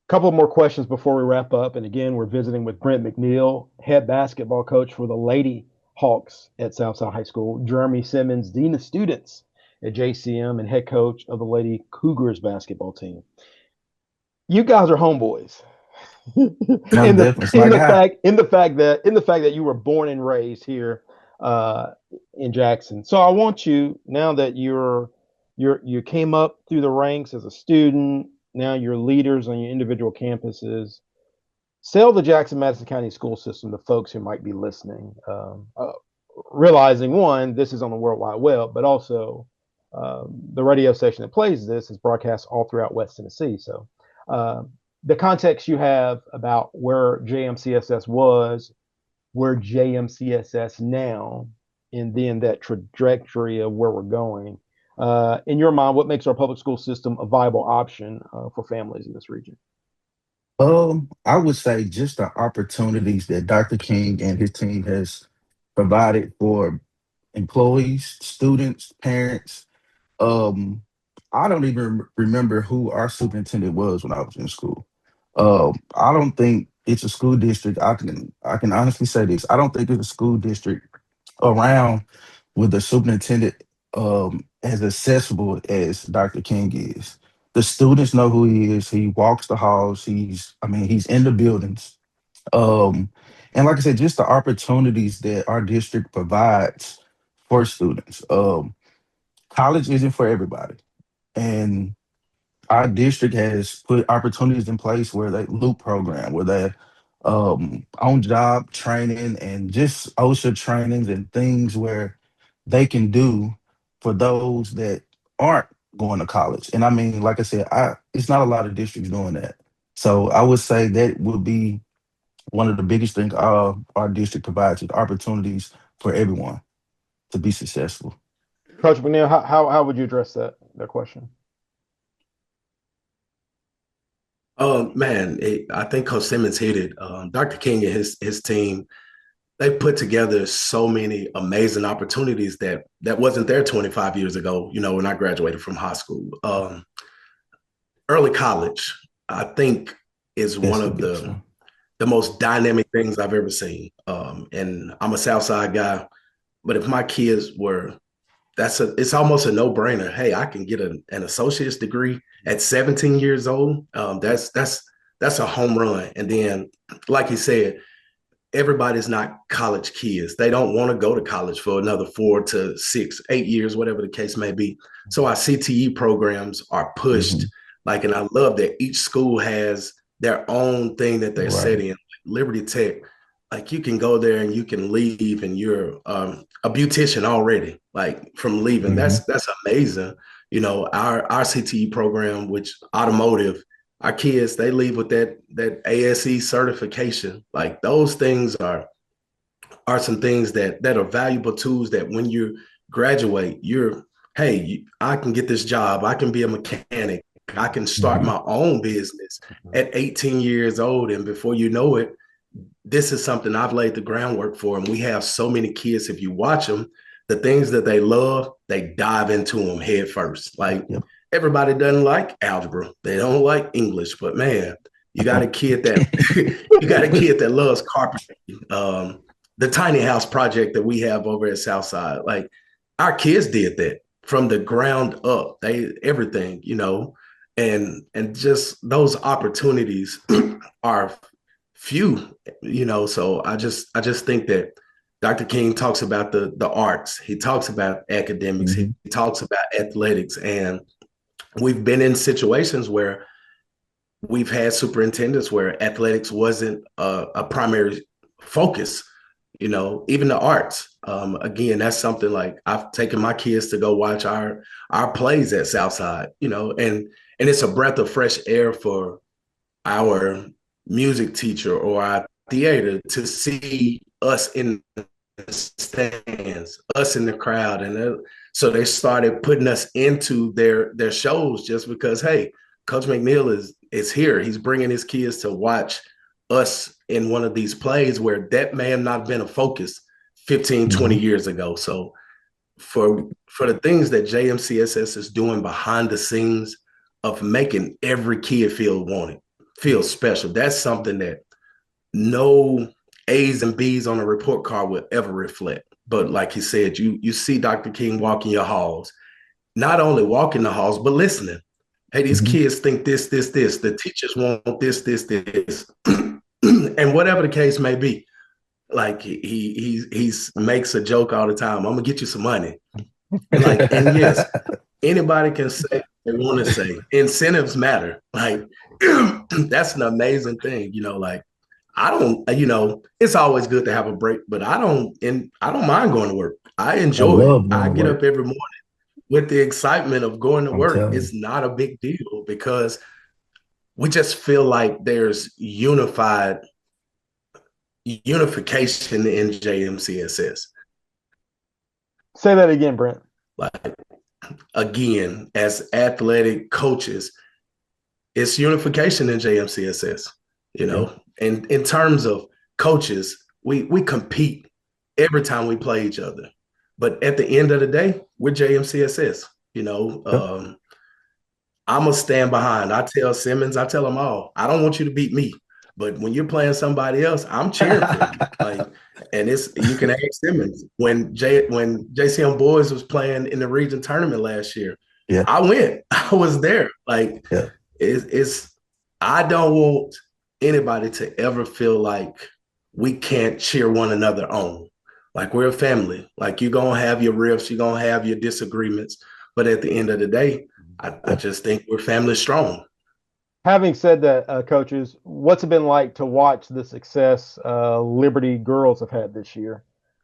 A: Couple more questions before we wrap up. And again, we're visiting with Brent McNeal, head basketball coach for the Lady Hawks at Southside High School, Jeremy Simmons, dean of students at JCM and head coach of the Lady Cougars basketball team. You guys are homeboys. in the fact that you were born and raised here in Jackson. So I want you, now that you came up through the ranks as a student, now you're leaders on your individual campuses, sell the Jackson-Madison County school system to folks who might be listening, realizing, one, this is on the World Wide Web, but also the radio station that plays this is broadcast all throughout West Tennessee. So the context you have about where JMCSS was, where JMCSS now, and then that trajectory of where we're going. In your mind, what makes our public school system a viable option for families in this region?
C: I would say just the opportunities that Dr. King and his team has provided for employees, students, parents. I don't even remember who our superintendent was when I was in school. I don't think it's a school district. I can honestly say this. I don't think it's a school district around with the superintendent as accessible as Dr. King is. The students know who he is. He walks the halls. He's in the buildings. And like I said, just the opportunities that our district provides for students. College isn't for everybody. And our district has put opportunities in place where they loop program, where they on-job training and just OSHA trainings and things where they can do for those that aren't going to college. And I mean, like I said, it's not a lot of districts doing that. So I would say that would be one of the biggest things our district provides, is opportunities for everyone to be successful.
A: Coach McNeal, how would you address that question?
B: I think Coach Simmons hit it. Dr. King and his team, they put together so many amazing opportunities that wasn't there 25 years ago, when I graduated from high school. Early college, I think, is one of the most dynamic things I've ever seen. And I'm a Southside guy, but if my kids were, it's almost a no-brainer. Hey, I can get an associate's degree at 17 years old. That's a home run. And then, like you said, everybody's not college kids. They don't want to go to college for another 4 to 6, 8 years, whatever the case may be. So our CTE programs are pushed. And I love that each school has their own thing that they're setting. Liberty Tech, you can go there and you can leave and you're a beautician already, from leaving. That's amazing. Our CTE program, which automotive, our kids, they leave with that ASE certification. Those things are some things that are valuable tools that when you graduate, I can get this job. I can be a mechanic. I can start my own business at 18 years old. And before you know it, this is something I've laid the groundwork for. And we have so many kids, if you watch them, the things that they love, they dive into them head first. Everybody doesn't like algebra. They don't like English, but man, you got a kid that loves carpentry. The tiny house project that we have over at Southside, our kids did that from the ground up. They everything, and just those opportunities are few, So I just think that Dr. King talks about the arts. He talks about academics. He,
C: Hmm.
B: he talks about athletics, and we've been in situations where we've had superintendents where athletics wasn't a primary focus, even the arts. Again, that's something like I've taken my kids to go watch our plays at Southside, and it's a breath of fresh air for our music teacher or our theater to see us in the stands, us in the crowd, and so they started putting us into their shows just because, hey, Coach McNeal is here. He's bringing his kids to watch us in one of these plays where that may have not been a focus 15, 20
C: Hmm.
B: years ago. So for the things that JMCSS is doing behind the scenes of making every kid feel wanted, feel special, that's something that no A's and B's on a report card will ever reflect. But like he said, you see Dr. King walking your halls, not only walking the halls, but listening. Hey, these
C: Hmm.
B: kids think this, this, this. The teachers want this, this, this, and whatever the case may be. Like he makes a joke all the time. I'm gonna get you some money, and yes, anybody can say they want to say. Incentives matter. Like that's an amazing thing. Like I don't. It's always good to have a break, but I don't mind going to work. I
C: I
B: enjoy it.
C: love going
B: I
C: to
B: get up
C: work.
B: every morning with the excitement of going to
C: I'm
B: work.
C: telling you.
B: It's not a big deal because we just feel like there's unification in JMCSS.
A: Say that again, Brent.
B: Like again, as athletic coaches, it's unification in JMCSS.
C: Yeah.
B: And in terms of coaches, we compete every time we play each other. But at the end of the day, we're JMCSS.
C: Yep.
B: I'm going to stand behind. I tell Simmons, I tell them all, I don't want you to beat me. But when you're playing somebody else, I'm cheering for you. Like, and you can ask Simmons when JCM Boys was playing in the region tournament last year.
C: Yeah.
B: I went. I was there. Like,
C: Yeah.
B: it's I don't want anybody to ever feel like we can't cheer one another on. Like we're a family. Like you're gonna have your rifts, you're gonna have your disagreements, but at the end of the day, I
C: Yeah.
B: just think we're family strong.
A: Having said that, coaches, what's it been like to watch the success Liberty girls have had this year,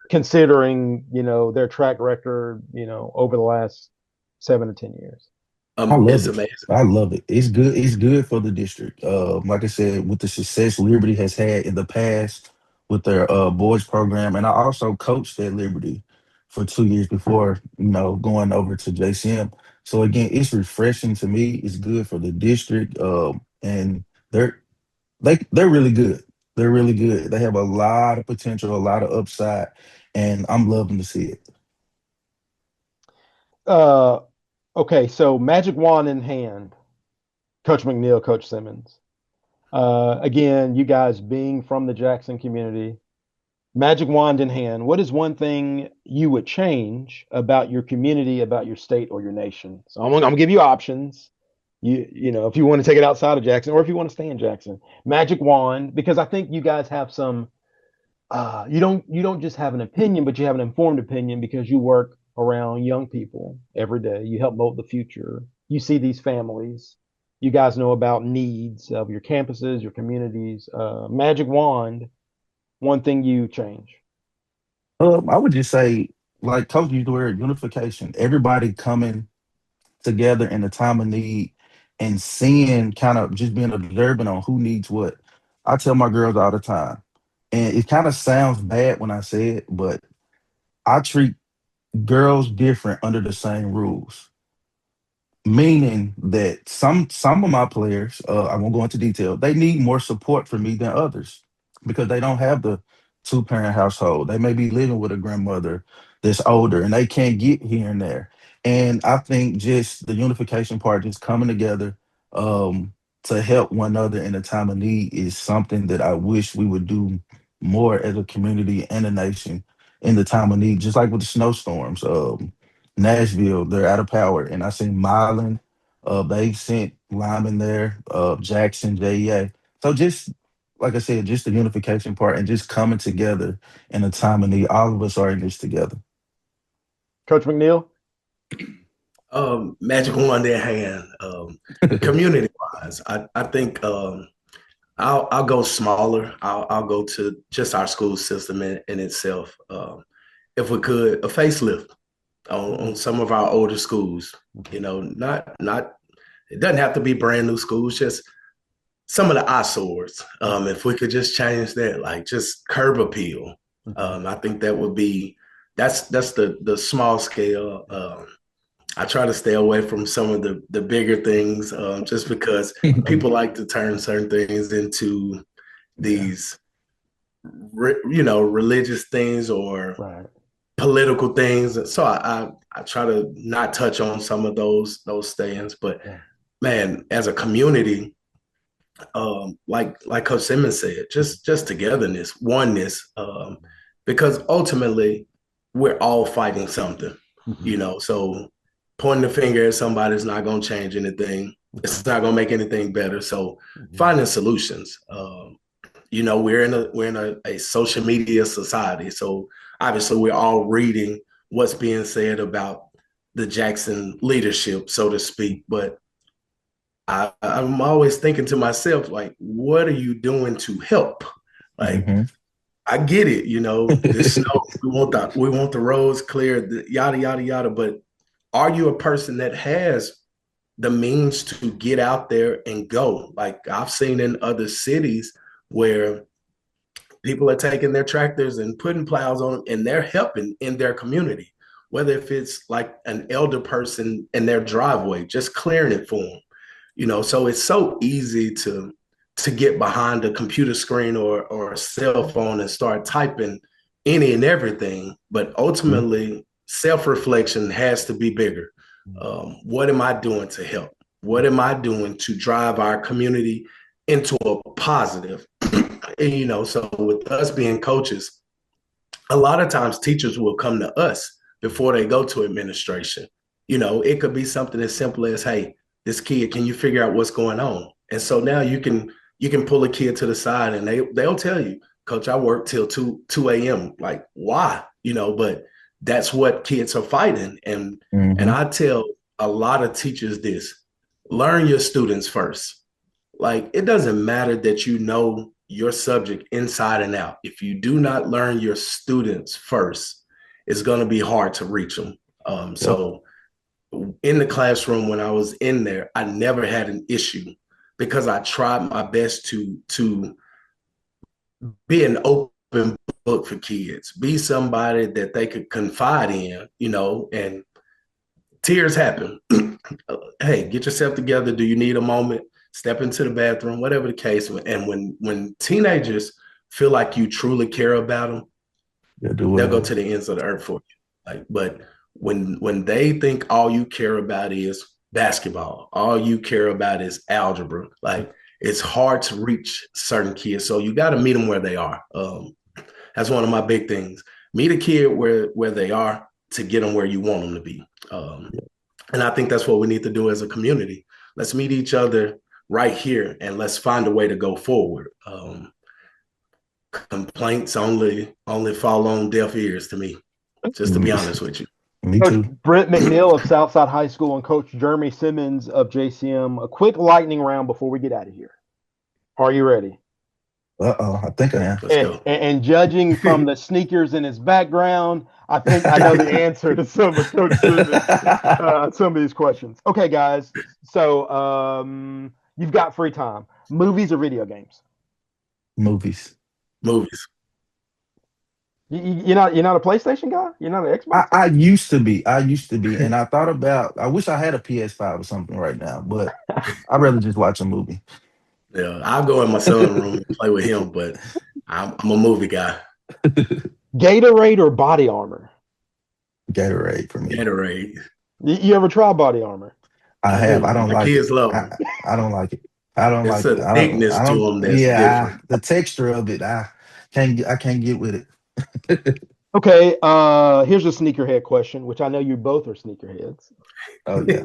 A: considering their track record, over the last 7 to 10 years?
C: I love
B: It's
C: it.
B: amazing.
C: I love it. It's good. It's good for the district. Like I said, with the success Liberty has had in the past with their boys program, and I also coached at Liberty for 2 years before, going over to JCM. So again, it's refreshing to me. It's good for the district, and they're they're really good. They're really good. They have a lot of potential, a lot of upside, and I'm loving to see it.
A: Uh, okay, so magic wand in hand, Coach McNeal, Coach Simmons. Again, you guys being from the Jackson community, magic wand in hand, what is one thing you would change about your community, about your state, or your nation? So I'm gonna give you options. If you want to take it outside of Jackson, or if you want to stay in Jackson, magic wand, because I think you guys have some. You don't just have an opinion, but you have an informed opinion because you work around young people every day. You help mold the future. You see these families. You guys know about needs of your campuses, your communities. Magic wand, one thing you change.
C: I would just say, like Coach used the word unification. Everybody coming together in a time of need and seeing, kind of just being observant on who needs what. I tell my girls all the time, and it kind of sounds bad when I say it, but I treat girls different under the same rules. Meaning that some of my players, I won't go into detail, they need more support from me than others because they don't have the two-parent household. They may be living with a grandmother that's older and they can't get here and there. And I think just the unification part, just coming together to help one another in a time of need is something that I wish we would do more as a community and a nation in the time of need, just like with the snowstorms. Nashville, they're out of power. And I seen Milan, they sent Lyman there, Jackson, JEA. So just like I said, just the unification part and just coming together in a time of need. All of us are in this together.
A: Coach McNeal?
B: Magic wand in hand. Community wise, I think I'll go smaller. I'll go to just our school system in itself. If we could, a facelift on some of our older schools. You know, not it doesn't have to be brand new schools, just some of the eyesores. If we could just change that, like just curb appeal. I think that would be that's the small scale. I try to stay away from some of the bigger things, just because people like to turn certain things into these, religious things or political things. So I try to not touch on some of those stands. But man, as a community, like Coach Simmons said, just togetherness, oneness, because ultimately we're all fighting something, so pointing the finger at somebody's not going to change anything. It's not going to make anything better. So finding solutions. We're in a social media society. So obviously we're all reading what's being said about the Jackson leadership, so to speak. But I'm always thinking to myself, like, what are you doing to help? Like, I get it, the snow, we want the roads cleared, yada, yada, yada. But are you a person that has the means to get out there and go? Like I've seen in other cities where people are taking their tractors and putting plows on them and they're helping in their community, whether if it's like an elder person in their driveway, just clearing it for them. So it's so easy to get behind a computer screen or a cell phone and start typing any and everything. But ultimately, self-reflection has to be bigger. What am I doing to help? What am I doing to drive our community into a positive? And, so with us being coaches, a lot of times teachers will come to us before they go to administration. It could be something as simple as, hey, this kid, can you figure out what's going on? And so now you can pull a kid to the side and they'll tell you, Coach, I work till 2 a.m. Like, why? But that's what kids are fighting. And I tell a lot of teachers this: learn your students first. Like, it doesn't matter that you know your subject inside and out. If you do not learn your students first, it's going to be hard to reach them. So in the classroom, when I was in there, I never had an issue because I tried my best to be an open book for kids, be somebody that they could confide in, and tears happen. Hey, get yourself together. Do you need a moment? Step into the bathroom, whatever the case. And when teenagers feel like you truly care about them, they'll go to the ends of the earth for you. But when they think all you care about is basketball, all you care about is algebra, it's hard to reach certain kids. So you got to meet them where they are. That's one of my big things. Meet a kid where they are to get them where you want them to be. And I think that's what we need to do as a community. Let's meet each other right here and let's find a way to go forward. Complaints only fall on deaf ears to me, just to be honest with you.
C: Me
A: Coach
C: too.
A: Brent McNeal of Southside High School and Coach Jeremy Simmons of JCM. A quick lightning round before we get out of here. Are you ready?
C: I think I am.
B: Let's go.
A: And judging from the sneakers in his background, I think I know the answer to some of Coach Simmons, some of these questions. Okay, guys. So you've got free time. Movies or video games?
C: Movies.
A: You're not a PlayStation guy? You're not an Xbox?
C: I used to be, and I thought about. I wish I had a PS5 or something right now, but I'd rather just watch a movie.
B: Yeah, I'll go in my son's room and play with him, but I'm a movie guy.
A: Gatorade or body armor?
C: Gatorade for me.
B: Gatorade.
A: You ever try body armor?
C: I have. I don't
B: My
C: like
B: kids
C: it.
B: love it.
C: I don't like it. I don't
B: It's
C: like
B: a
C: it. I
B: thickness
C: don't,
B: to them that's
C: yeah,
B: different.
C: the texture of it, I can't get with it.
A: Okay, here's a sneakerhead question, which I know you both are sneakerheads.
C: Oh yeah.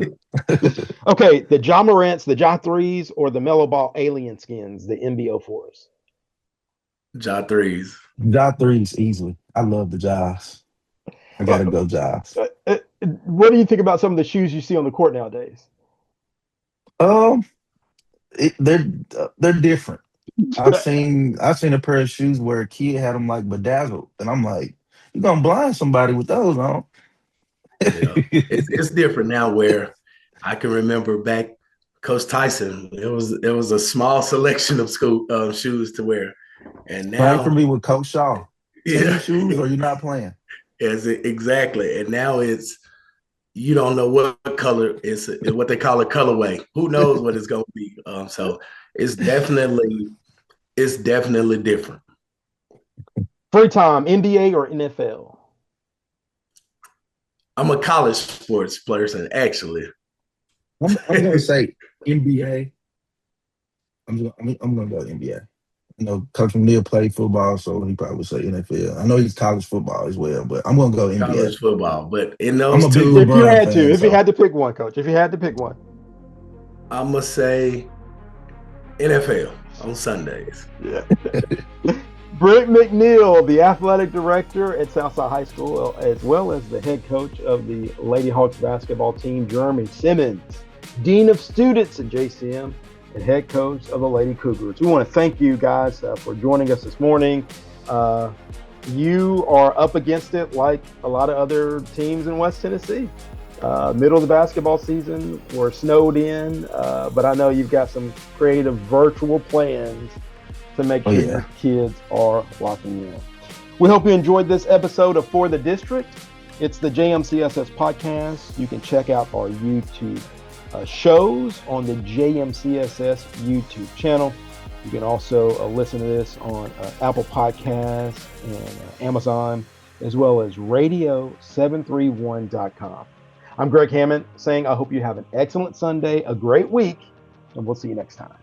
A: Okay, the Ja Morants, the Ja threes, or the Mellow Ball alien skins, the MBO4s.
B: Ja threes.
C: Ja threes easily. I love the Jaws. I gotta go Jaws.
A: What do you think about some of the shoes you see on the court nowadays?
C: Um, they're different. I've seen a pair of shoes where a kid had them like bedazzled, and I'm like, you're gonna blind somebody with those on.
B: Yeah, it's different now. Where I can remember back, Coach Tyson. It was a small selection of school shoes to wear, and
C: Same for
B: now,
C: me with Coach Shaw. Team
B: yeah,
C: shoes, or you're not playing.
B: exactly. And now it's you don't know what color is what they call a colorway. Who knows what it's going to be? So it's definitely different.
A: Free time, NBA or NFL?
B: I'm a college sports person, actually.
C: I'm gonna say NBA. I'm gonna go NBA. You know, Coach McNeal played football, so he probably would say NFL. I know he's college football as well, but I'm gonna go NBA.
B: College football, but in
C: I'm
B: those
C: a big
B: two,
A: If you
C: LeBron
A: had to,
C: fan,
A: if you
C: so
A: had to pick one, coach, if you had to pick one.
B: I'm gonna say NFL on Sundays.
A: Yeah. Brent McNeal, the athletic director at Southside High School, as well as the head coach of the Lady Hawks basketball team, Jeremy Simmons, dean of students at JCM, and head coach of the Lady Cougars. We want to thank you guys for joining us this morning. You are up against it like a lot of other teams in West Tennessee. Middle of the basketball season, we're snowed in, but I know you've got some creative virtual plans to make sure your kids are locking in. We hope you enjoyed this episode of For the District. It's the JMCSS podcast. You can check out our YouTube shows on the JMCSS YouTube channel. You can also listen to this on Apple Podcasts and Amazon, as well as radio731.com. I'm Greg Hammond saying I hope you have an excellent Sunday, a great week, and we'll see you next time.